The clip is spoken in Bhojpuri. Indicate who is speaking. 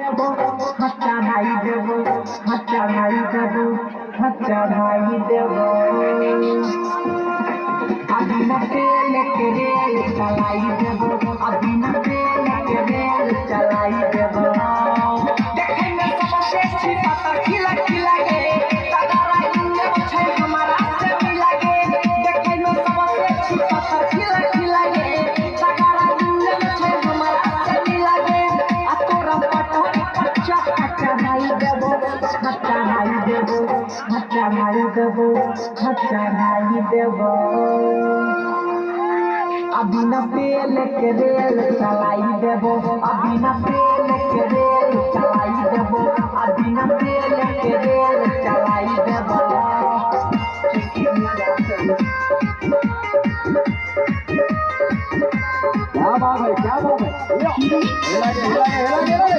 Speaker 1: দেবো খরচা নাই দেবো খরচা নাই দেবো খরচা নাই দেবো अभी न तेल के रेल चलाई देबो अभी न तेल के रेल चलाई देबो देखे में सबसे अच्छी पता खिला खिला गे तगारा इंगे छै हमारा से मिला गे देखे में सबसे अच्छी पता खिला खिला गे तगारा इंगे छै हमारा से मिला गे आ तोरा पटोर बच्चा खच्चा नहीं देबो खच्चा नहीं देबो खच्चा नहीं देबो खच्चा नहीं देबो अभी न तेल के रेल चलाई देबो अभी न तेल के रेल चलाई देबो अभी न तेल के रेल चलाई देबो क्या बात है हिला के